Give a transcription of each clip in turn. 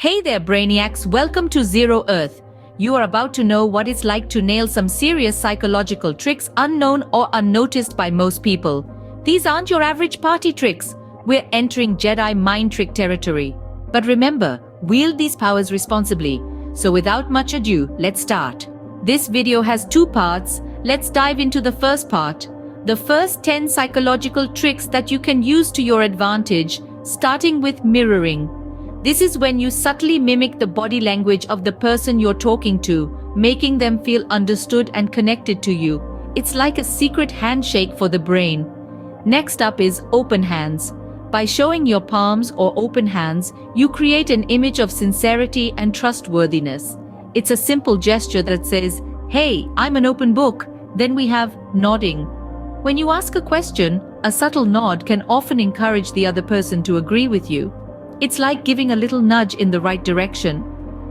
Hey there, Brainiacs, welcome to Zero Earth. You are about to know what it's like to nail some serious psychological tricks unknown or unnoticed by most people. These aren't your average party tricks. We're entering Jedi mind trick territory. But remember, wield these powers responsibly. So without much ado, let's start. This video has two parts. Let's dive into the first part. The first 10 psychological tricks that you can use to your advantage, starting with mirroring. This is when you subtly mimic the body language of the person you're talking to, making them feel understood and connected to you. It's like a secret handshake for the brain. Next up is open hands. By showing your palms or open hands, you create an image of sincerity and trustworthiness. It's a simple gesture that says, "Hey, I'm an open book." Then we have nodding. When you ask a question, a subtle nod can often encourage the other person to agree with you. It's like giving a little nudge in the right direction.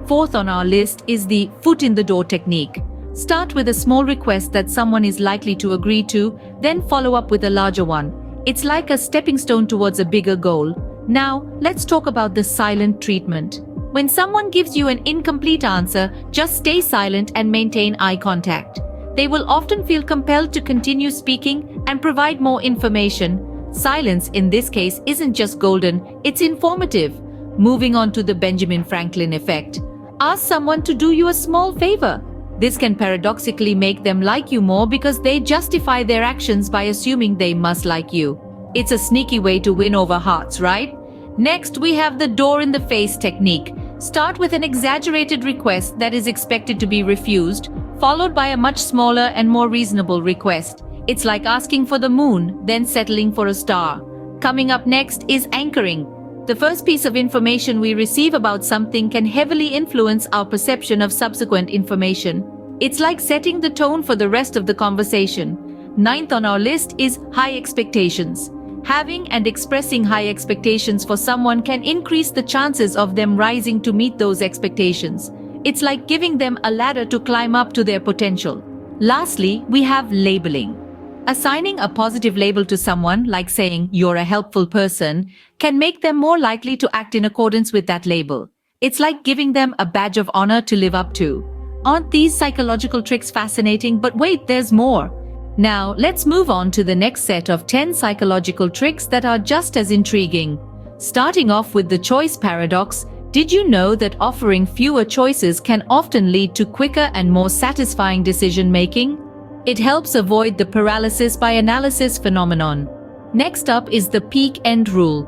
Fourth on our list is the foot in the door technique. Start with a small request that someone is likely to agree to, then follow up with a larger one. It's like a stepping stone towards a bigger goal. Now, let's talk about the silent treatment. When someone gives you an incomplete answer, just stay silent and maintain eye contact. They will often feel compelled to continue speaking and provide more information. Silence in this case isn't just golden, it's informative. Moving on to the Benjamin Franklin effect. Ask someone to do you a small favor. This can paradoxically make them like you more because they justify their actions by assuming they must like you. It's a sneaky way to win over hearts, right? Next, we have the door in the face technique. Start with an exaggerated request that is expected to be refused, followed by a much smaller and more reasonable request. It's like asking for the moon, then settling for a star. Coming up next is anchoring. The first piece of information we receive about something can heavily influence our perception of subsequent information. It's like setting the tone for the rest of the conversation. Ninth on our list is high expectations. Having and expressing high expectations for someone can increase the chances of them rising to meet those expectations. It's like giving them a ladder to climb up to their potential. Lastly, we have labeling. Assigning a positive label to someone, like saying you're a helpful person, can make them more likely to act in accordance with that label. It's like giving them a badge of honor to live up to. Aren't these psychological tricks fascinating? But wait, there's more. Now, let's move on to the next set of 10 psychological tricks that are just as intriguing. Starting off with the choice paradox, did you know that offering fewer choices can often lead to quicker and more satisfying decision-making? It helps avoid the paralysis by analysis phenomenon. Next up is the peak end rule.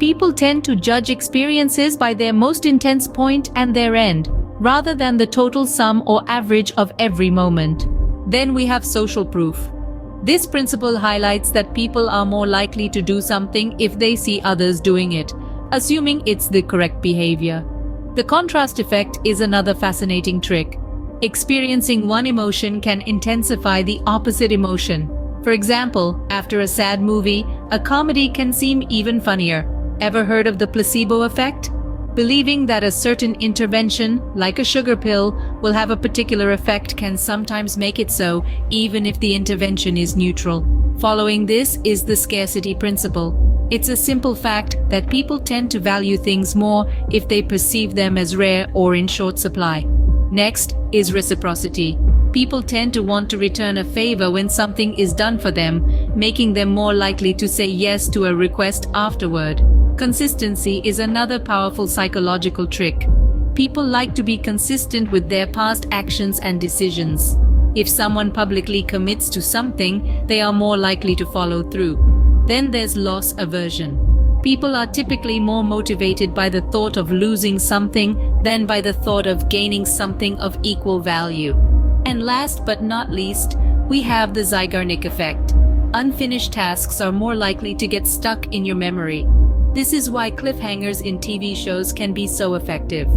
People tend to judge experiences by their most intense point and their end, rather than the total sum or average of every moment. Then we have social proof. This principle highlights that people are more likely to do something if they see others doing it, assuming it's the correct behavior. The contrast effect is another fascinating trick. Experiencing one emotion can intensify the opposite emotion. For example, after a sad movie, a comedy can seem even funnier. Ever heard of the placebo effect? Believing that a certain intervention, like a sugar pill, will have a particular effect can sometimes make it so, even if the intervention is neutral. Following this is the scarcity principle. It's a simple fact that people tend to value things more if they perceive them as rare or in short supply. Next is reciprocity. People tend to want to return a favor when something is done for them, making them more likely to say yes to a request afterward. Consistency is another powerful psychological trick. People like to be consistent with their past actions and decisions. If someone publicly commits to something, they are more likely to follow through. Then there's loss aversion. People are typically more motivated by the thought of losing something than by the thought of gaining something of equal value. And last but not least, we have the Zeigarnik effect. Unfinished tasks are more likely to get stuck in your memory. This is why cliffhangers in TV shows can be so effective.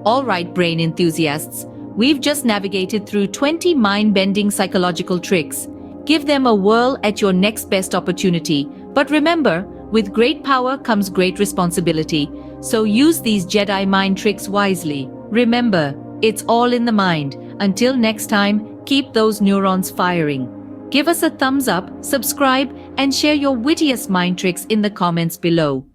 All right, brain enthusiasts, we've just navigated through 20 mind-bending psychological tricks. Give them a whirl at your next best opportunity. But remember, with great power comes great responsibility. So use these Jedi mind tricks wisely. Remember, it's all in the mind. Until next time, keep those neurons firing. Give us a thumbs up, subscribe, and share your wittiest mind tricks in the comments below.